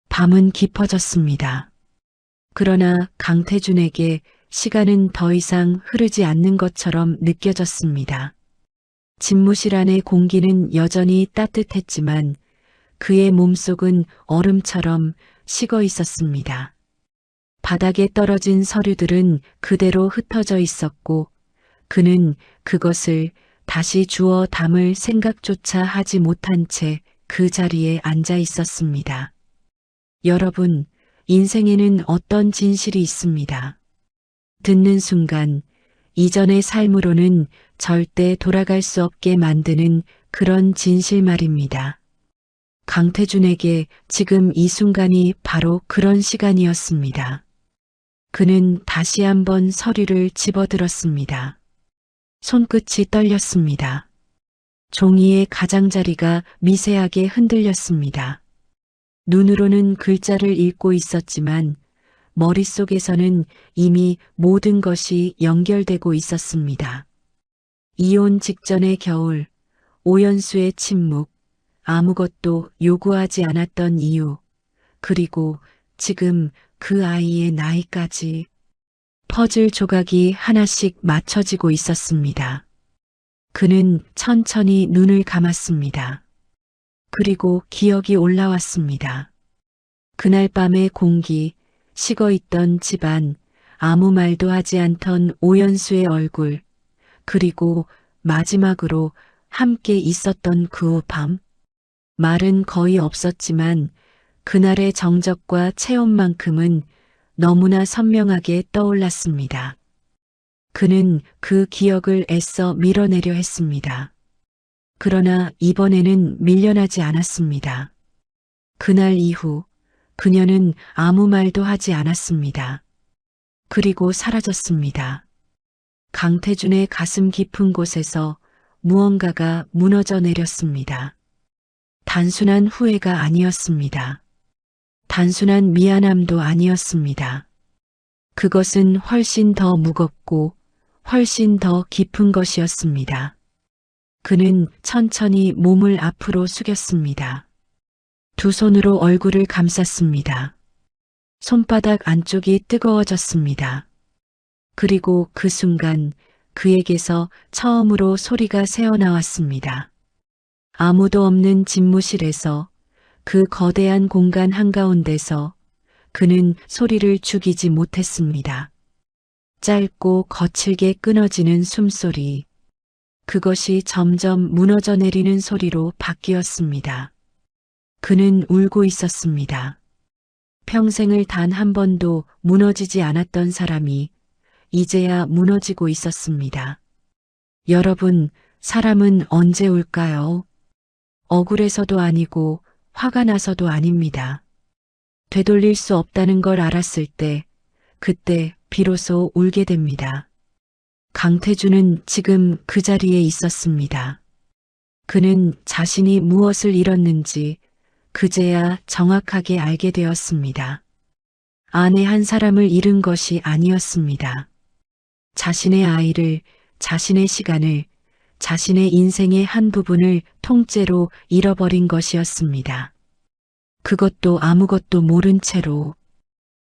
밤은 깊어졌습니다. 그러나 강태준에게 시간은 더 이상 흐르지 않는 것처럼 느껴졌습니다. 집무실 안의 공기는 여전히 따뜻했지만 그의 몸속은 얼음처럼 식어 있었습니다. 바닥에 떨어진 서류들은 그대로 흩어져 있었고 그는 그것을 다시 주워 담을 생각조차 하지 못한 채 그 자리에 앉아 있었습니다. 여러분, 인생에는 어떤 진실이 있습니다. 듣는 순간 이전의 삶으로는 절대 돌아갈 수 없게 만드는 그런 진실 말입니다. 강태준에게 지금 이 순간이 바로 그런 시간이었습니다. 그는 다시 한번 서류를 집어들었습니다. 손끝이 떨렸습니다. 종이의 가장자리가 미세하게 흔들렸습니다. 눈으로는 글자를 읽고 있었지만 머릿속에서는 이미 모든 것이 연결되고 있었습니다. 이혼 직전의 겨울, 오연수의 침묵, 아무것도 요구하지 않았던 이유, 그리고 지금 그 아이의 나이까지 퍼즐 조각이 하나씩 맞춰지고 있었습니다. 그는 천천히 눈을 감았습니다. 그리고 기억이 올라왔습니다. 그날 밤의 공기, 식어있던 집안, 아무 말도 하지 않던 오연수의 얼굴, 그리고 마지막으로 함께 있었던 그 밤. 말은 거의 없었지만 그날의 정적과 체온만큼은 너무나 선명하게 떠올랐습니다. 그는 그 기억을 애써 밀어내려 했습니다. 그러나 이번에는 밀려나지 않았습니다. 그날 이후 그녀는 아무 말도 하지 않았습니다. 그리고 사라졌습니다. 강태준의 가슴 깊은 곳에서 무언가가 무너져 내렸습니다. 단순한 후회가 아니었습니다. 단순한 미안함도 아니었습니다. 그것은 훨씬 더 무겁고 훨씬 더 깊은 것이었습니다. 그는 천천히 몸을 앞으로 숙였습니다. 두 손으로 얼굴을 감쌌습니다. 손바닥 안쪽이 뜨거워졌습니다. 그리고 그 순간 그에게서 처음으로 소리가 새어나왔습니다. 아무도 없는 집무실에서 그 거대한 공간 한가운데서 그는 소리를 죽이지 못했습니다. 짧고 거칠게 끊어지는 숨소리. 그것이 점점 무너져 내리는 소리로 바뀌었습니다. 그는 울고 있었습니다. 평생을 단 한 번도 무너지지 않았던 사람이 이제야 무너지고 있었습니다. 여러분, 사람은 언제 울까요? 억울해서도 아니고 화가 나서도 아닙니다. 되돌릴 수 없다는 걸 알았을 때, 그때 비로소 울게 됩니다. 강태준은 지금 그 자리에 있었습니다. 그는 자신이 무엇을 잃었는지 그제야 정확하게 알게 되었습니다. 아내 한 사람을 잃은 것이 아니었습니다. 자신의 아이를, 자신의 시간을, 자신의 인생의 한 부분을 통째로 잃어버린 것이었습니다. 그것도 아무것도 모른 채로.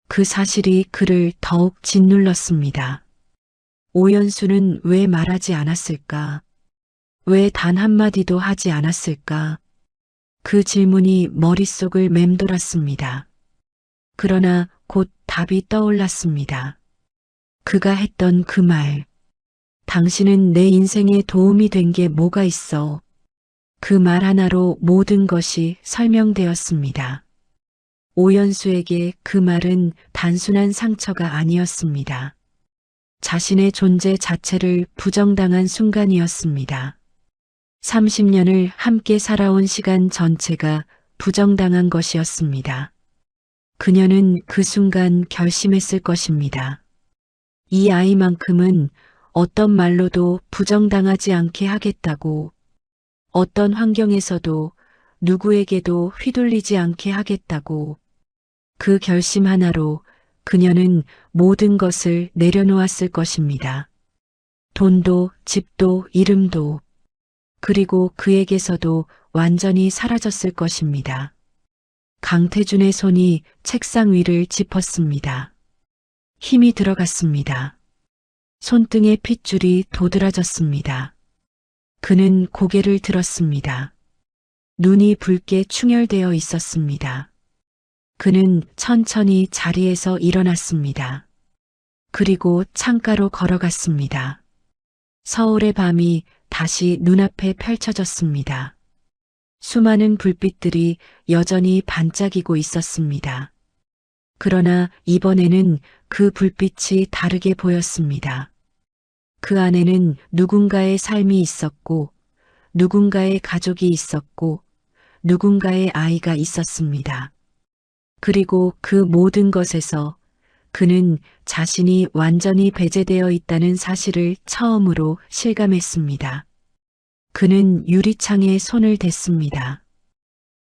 그 사실이 그를 더욱 짓눌렀습니다. 오연수는 왜 말하지 않았을까? 왜 단 한마디도 하지 않았을까? 그 질문이 머릿속을 맴돌았습니다. 그러나 곧 답이 떠올랐습니다. 그가 했던 그 말. 당신은 내 인생에 도움이 된 게 뭐가 있어? 그 말 하나로 모든 것이 설명되었습니다. 오연수에게 그 말은 단순한 상처가 아니었습니다. 자신의 존재 자체를 부정당한 순간이었습니다. 30년을 함께 살아온 시간 전체가 부정당한 것이었습니다. 그녀는 그 순간 결심했을 것입니다. 이 아이만큼은 어떤 말로도 부정당하지 않게 하겠다고, 어떤 환경에서도 누구에게도 휘둘리지 않게 하겠다고. 그 결심 하나로 그녀는 모든 것을 내려놓았을 것입니다. 돈도, 집도, 이름도, 그리고 그에게서도 완전히 사라졌을 것입니다. 강태준의 손이 책상 위를 짚었습니다. 힘이 들어갔습니다. 손등의 핏줄이 도드라졌습니다. 그는 고개를 들었습니다. 눈이 붉게 충혈되어 있었습니다. 그는 천천히 자리에서 일어났습니다. 그리고 창가로 걸어갔습니다. 서울의 밤이 다시 눈앞에 펼쳐졌습니다. 수많은 불빛들이 여전히 반짝이고 있었습니다. 그러나 이번에는 그 불빛이 다르게 보였습니다. 그 안에는 누군가의 삶이 있었고, 누군가의 가족이 있었고, 누군가의 아이가 있었습니다. 그리고 그 모든 것에서 그는 자신이 완전히 배제되어 있다는 사실을 처음으로 실감했습니다. 그는 유리창에 손을 댔습니다.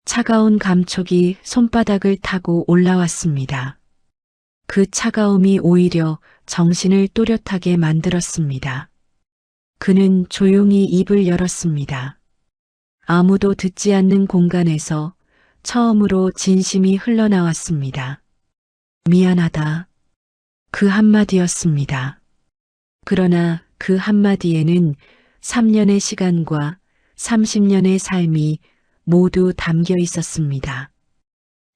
차가운 감촉이 손바닥을 타고 올라왔습니다. 그 차가움이 오히려 정신을 또렷하게 만들었습니다. 그는 조용히 입을 열었습니다. 아무도 듣지 않는 공간에서 처음으로 진심이 흘러나왔습니다. 미안하다. 그 한마디였습니다. 그러나 그 한마디에는 3년의 시간과 30년의 삶이 모두 담겨 있었습니다.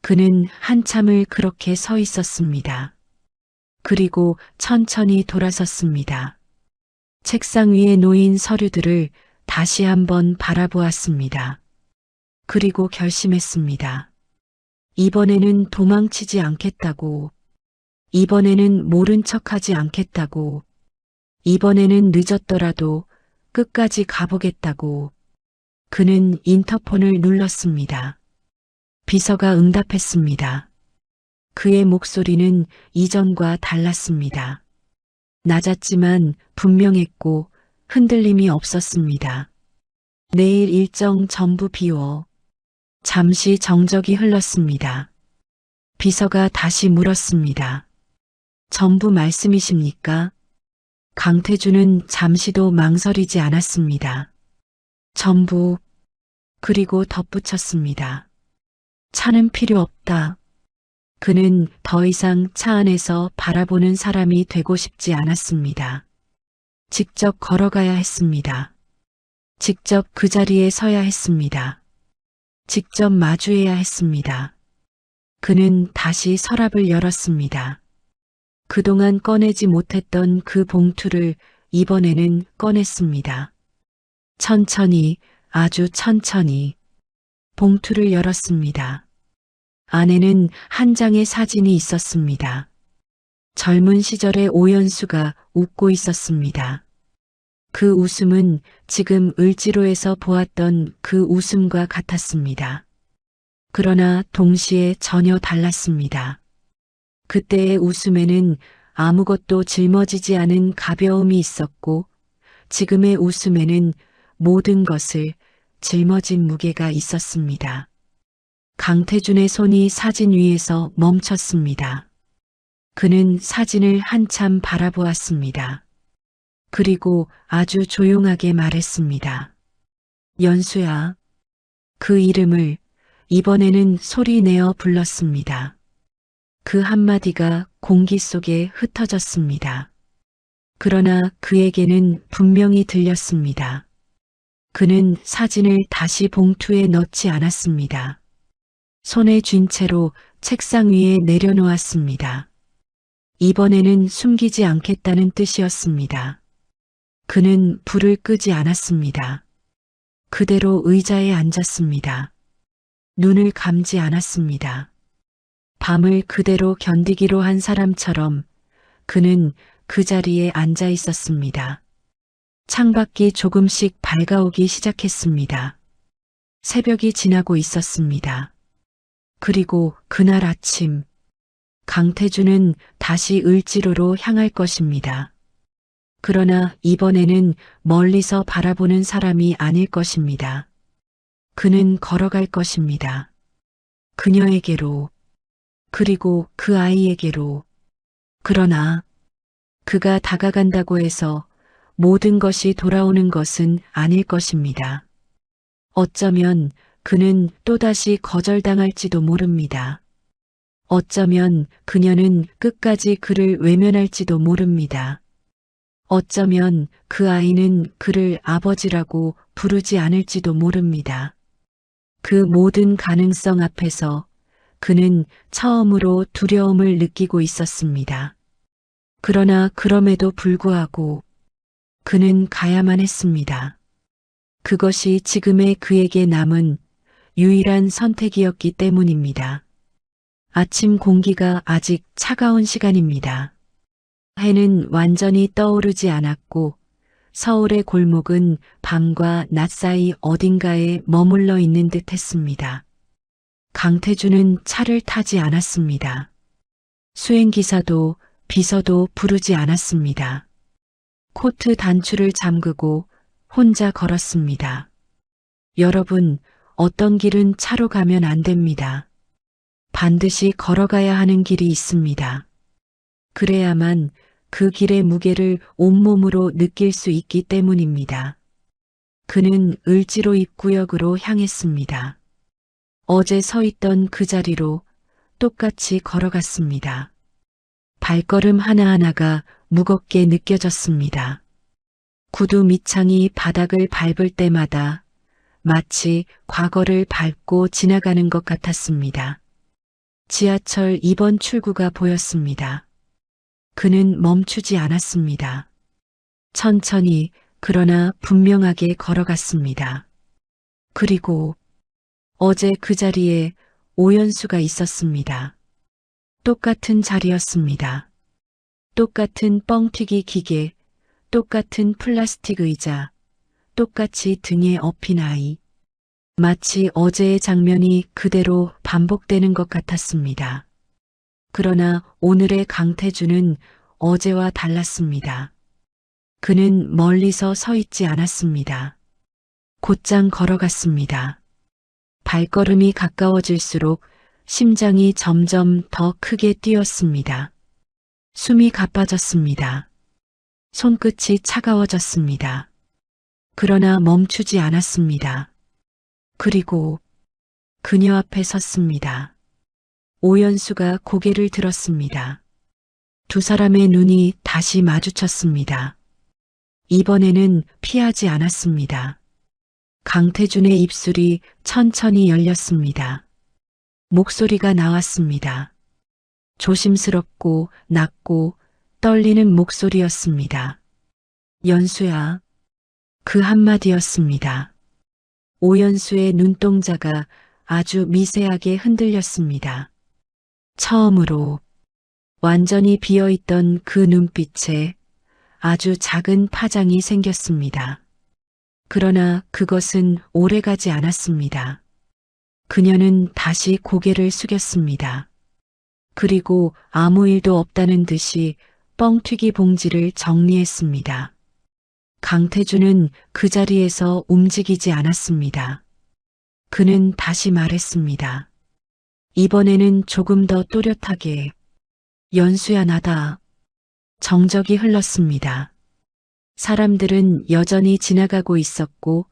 그는 한참을 그렇게 서 있었습니다. 그리고 천천히 돌아섰습니다. 책상 위에 놓인 서류들을 다시 한번 바라보았습니다. 그리고 결심했습니다. 이번에는 도망치지 않겠다고. 이번에는 모른 척하지 않겠다고. 이번에는 늦었더라도 끝까지 가보겠다고. 그는 인터폰을 눌렀습니다. 비서가 응답했습니다. 그의 목소리는 이전과 달랐습니다. 낮았지만 분명했고 흔들림이 없었습니다. 내일 일정 전부 비워. 잠시 정적이 흘렀습니다. 비서가 다시 물었습니다. 전부 말씀이십니까? 강태준은 잠시도 망설이지 않았습니다. 전부. 그리고 덧붙였습니다. 차는 필요 없다. 그는 더 이상 차 안에서 바라보는 사람이 되고 싶지 않았습니다. 직접 걸어가야 했습니다. 직접 그 자리에 서야 했습니다. 직접 마주해야 했습니다. 그는 다시 서랍을 열었습니다. 그동안 꺼내지 못했던 그 봉투를 이번에는 꺼냈습니다. 천천히, 아주 천천히 봉투를 열었습니다. 안에는 한 장의 사진이 있었습니다. 젊은 시절의 오연수가 웃고 있었습니다. 그 웃음은 지금 을지로에서 보았던 그 웃음과 같았습니다. 그러나 동시에 전혀 달랐습니다. 그때의 웃음에는 아무것도 짊어지지 않은 가벼움이 있었고 지금의 웃음에는 모든 것을 짊어진 무게가 있었습니다. 강태준의 손이 사진 위에서 멈췄습니다. 그는 사진을 한참 바라보았습니다. 그리고 아주 조용하게 말했습니다. 연수야. 그 이름을 이번에는 소리 내어 불렀습니다. 그 한마디가 공기 속에 흩어졌습니다. 그러나 그에게는 분명히 들렸습니다. 그는 사진을 다시 봉투에 넣지 않았습니다. 손에 쥔 채로 책상 위에 내려놓았습니다. 이번에는 숨기지 않겠다는 뜻이었습니다. 그는 불을 끄지 않았습니다. 그대로 의자에 앉았습니다. 눈을 감지 않았습니다. 밤을 그대로 견디기로 한 사람처럼 그는 그 자리에 앉아 있었습니다. 창밖이 조금씩 밝아오기 시작했습니다. 새벽이 지나고 있었습니다. 그리고 그날 아침, 강태준은 다시 을지로로 향할 것입니다. 그러나 이번에는 멀리서 바라보는 사람이 아닐 것입니다. 그는 걸어갈 것입니다. 그녀에게로, 그리고 그 아이에게로. 그러나 그가 다가간다고 해서 모든 것이 돌아오는 것은 아닐 것입니다. 어쩌면 그는 또다시 거절당할지도 모릅니다. 어쩌면 그녀는 끝까지 그를 외면할지도 모릅니다. 어쩌면 그 아이는 그를 아버지라고 부르지 않을지도 모릅니다. 그 모든 가능성 앞에서 그는 처음으로 두려움을 느끼고 있었습니다. 그러나 그럼에도 불구하고 그는 가야만 했습니다. 그것이 지금의 그에게 남은 유일한 선택이었기 때문입니다. 아침 공기가 아직 차가운 시간입니다. 해는 완전히 떠오르지 않았고 서울의 골목은 밤과 낮 사이 어딘가에 머물러 있는 듯 했습니다. 강태준은 차를 타지 않았습니다. 수행기사도 비서도 부르지 않았습니다. 코트 단추를 잠그고 혼자 걸었습니다. 여러분, 어떤 길은 차로 가면 안 됩니다. 반드시 걸어가야 하는 길이 있습니다. 그래야만 그 길의 무게를 온몸으로 느낄 수 있기 때문입니다. 그는 을지로 입구역으로 향했습니다. 어제 서 있던 그 자리로 똑같이 걸어갔습니다. 발걸음 하나하나가 무겁게 느껴졌습니다. 구두 밑창이 바닥을 밟을 때마다 마치 과거를 밟고 지나가는 것 같았습니다. 지하철 2번 출구가 보였습니다. 그는 멈추지 않았습니다. 천천히 그러나 분명하게 걸어갔습니다. 그리고 어제 그 자리에 오연수가 있었습니다. 똑같은 자리였습니다. 똑같은 뻥튀기 기계, 똑같은 플라스틱 의자, 똑같이 등에 업힌 아이. 마치 어제의 장면이 그대로 반복되는 것 같았습니다. 그러나 오늘의 강태준은 어제와 달랐습니다. 그는 멀리서 서 있지 않았습니다. 곧장 걸어갔습니다. 발걸음이 가까워질수록 심장이 점점 더 크게 뛰었습니다. 숨이 가빠졌습니다. 손끝이 차가워졌습니다. 그러나 멈추지 않았습니다. 그리고 그녀 앞에 섰습니다. 오연수가 고개를 들었습니다. 두 사람의 눈이 다시 마주쳤습니다. 이번에는 피하지 않았습니다. 강태준의 입술이 천천히 열렸습니다. 목소리가 나왔습니다. 조심스럽고 낮고 떨리는 목소리였습니다. 연수야. 그 한마디였습니다. 오연수의 눈동자가 아주 미세하게 흔들렸습니다. 처음으로 완전히 비어있던 그 눈빛에 아주 작은 파장이 생겼습니다. 그러나 그것은 오래가지 않았습니다. 그녀는 다시 고개를 숙였습니다. 그리고 아무 일도 없다는 듯이 뻥튀기 봉지를 정리했습니다. 강태준은 그 자리에서 움직이지 않았습니다. 그는 다시 말했습니다. 이번에는 조금 더 또렷하게. 연수야 나다. 정적이 흘렀습니다. 사람들은 여전히 지나가고 있었고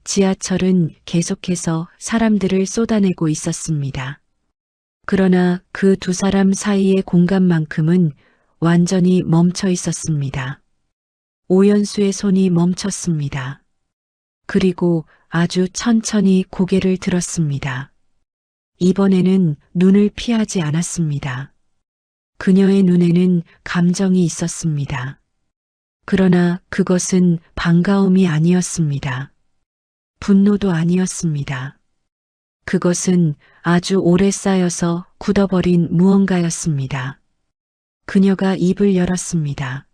지하철은 계속해서 사람들을 쏟아내고 있었습니다. 그러나 그 두 사람 사이의 공간만큼은 완전히 멈춰 있었습니다. 오연수의 손이 멈췄습니다. 그리고 아주 천천히 고개를 들었습니다. 이번에는 눈을 피하지 않았습니다. 그녀의 눈에는 감정이 있었습니다. 그러나 그것은 반가움이 아니었습니다. 분노도 아니었습니다. 그것은 아주 오래 쌓여서 굳어버린 무언가였습니다. 그녀가 입을 열었습니다.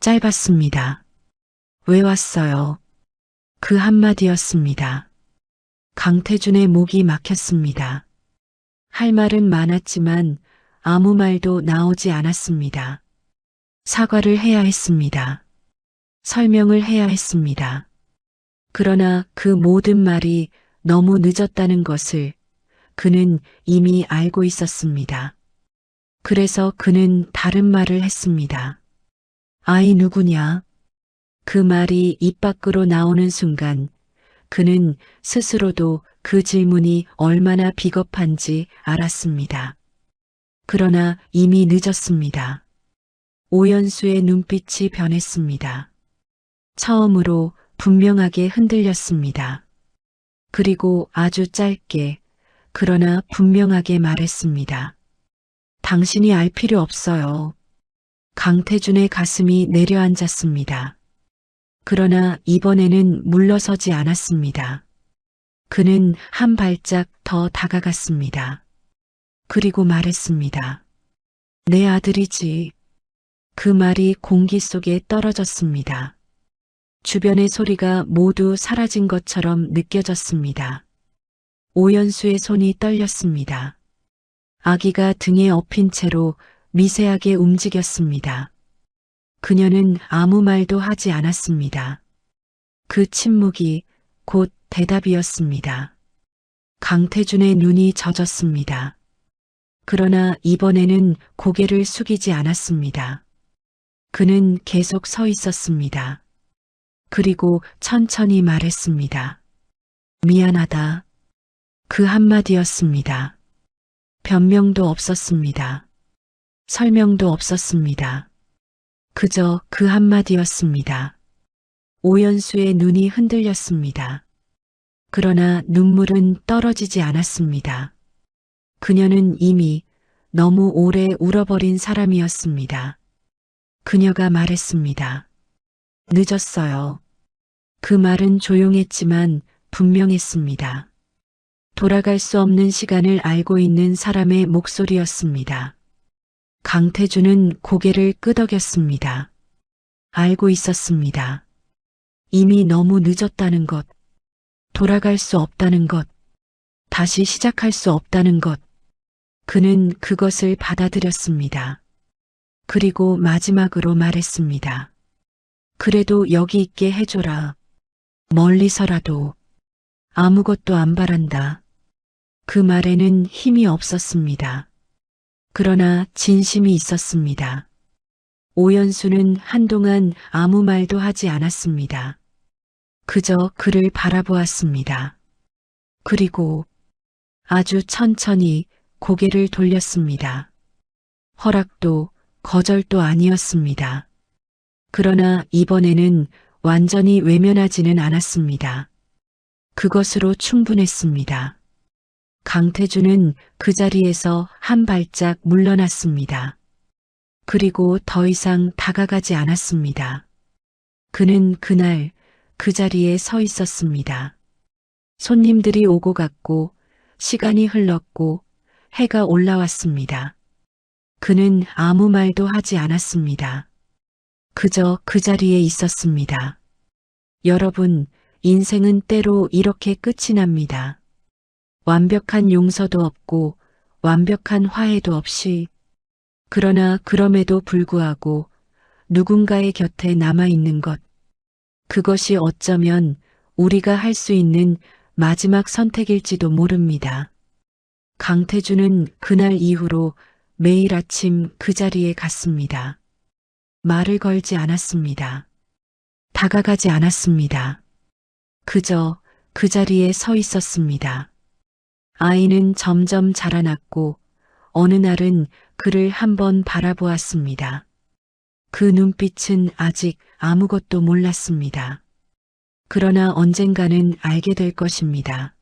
짧았습니다. 왜 왔어요? 그 한마디였습니다. 강태준의 목이 막혔습니다. 할 말은 많았지만 아무 말도 나오지 않았습니다. 사과를 해야 했습니다. 설명을 해야 했습니다. 그러나 그 모든 말이 너무 늦었다는 것을 그는 이미 알고 있었습니다. 그래서 그는 다른 말을 했습니다. 아이 누구냐? 그 말이 입 밖으로 나오는 순간 그는 스스로도 그 질문이 얼마나 비겁한지 알았습니다. 그러나 이미 늦었습니다. 오연수의 눈빛이 변했습니다. 처음으로 분명하게 흔들렸습니다. 그리고 아주 짧게 그러나 분명하게 말했습니다. 당신이 알 필요 없어요. 강태준의 가슴이 내려앉았습니다. 그러나 이번에는 물러서지 않았습니다. 그는 한 발짝 더 다가갔습니다. 그리고 말했습니다. 내 아들이지. 그 말이 공기 속에 떨어졌습니다. 주변의 소리가 모두 사라진 것처럼 느껴졌습니다. 오연수의 손이 떨렸습니다. 아기가 등에 업힌 채로 미세하게 움직였습니다. 그녀는 아무 말도 하지 않았습니다. 그 침묵이 곧 대답이었습니다. 강태준의 눈이 젖었습니다. 그러나 이번에는 고개를 숙이지 않았습니다. 그는 계속 서 있었습니다. 그리고 천천히 말했습니다. 미안하다. 그 한마디였습니다. 변명도 없었습니다. 설명도 없었습니다. 그저 그 한마디였습니다. 오연수의 눈이 흔들렸습니다. 그러나 눈물은 떨어지지 않았습니다. 그녀는 이미 너무 오래 울어버린 사람이었습니다. 그녀가 말했습니다. 늦었어요. 그 말은 조용했지만 분명했습니다. 돌아갈 수 없는 시간을 알고 있는 사람의 목소리였습니다. 강태준은 고개를 끄덕였습니다. 알고 있었습니다. 이미 너무 늦었다는 것, 돌아갈 수 없다는 것, 다시 시작할 수 없다는 것. 그는 그것을 받아들였습니다. 그리고 마지막으로 말했습니다. 그래도 여기 있게 해줘라. 멀리서라도. 아무것도 안 바란다. 그 말에는 힘이 없었습니다. 그러나 진심이 있었습니다. 오연수는 한동안 아무 말도 하지 않았습니다. 그저 그를 바라보았습니다. 그리고 아주 천천히 고개를 돌렸습니다. 허락도 거절도 아니었습니다. 그러나 이번에는 완전히 외면하지는 않았습니다. 그것으로 충분했습니다. 강태준은 그 자리에서 한 발짝 물러났습니다. 그리고 더 이상 다가가지 않았습니다. 그는 그날 그 자리에 서 있었습니다. 손님들이 오고 갔고 시간이 흘렀고 해가 올라왔습니다. 그는 아무 말도 하지 않았습니다. 그저 그 자리에 있었습니다. 여러분, 인생은 때로 이렇게 끝이 납니다. 완벽한 용서도 없고 완벽한 화해도 없이. 그러나 그럼에도 불구하고 누군가의 곁에 남아있는 것. 그것이 어쩌면 우리가 할 수 있는 마지막 선택일지도 모릅니다. 강태준은 그날 이후로 매일 아침 그 자리에 갔습니다. 말을 걸지 않았습니다. 다가가지 않았습니다. 그저 그 자리에 서 있었습니다. 아이는 점점 자라났고 어느 날은 그를 한번 바라보았습니다. 그 눈빛은 아직 아무것도 몰랐습니다. 그러나 언젠가는 알게 될 것입니다.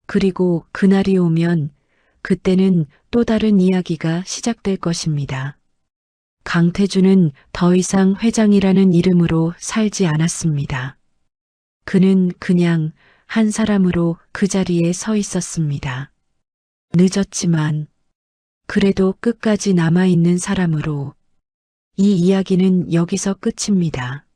그리고 그날이 오면 그때는 또 다른 이야기가 시작될 것입니다. 강태준은 더 이상 회장이라는 이름으로 살지 않았습니다. 그는 그냥 한 사람으로 그 자리에 서 있었습니다. 늦었지만 그래도 끝까지 남아있는 사람으로. 이 이야기는 여기서 끝입니다.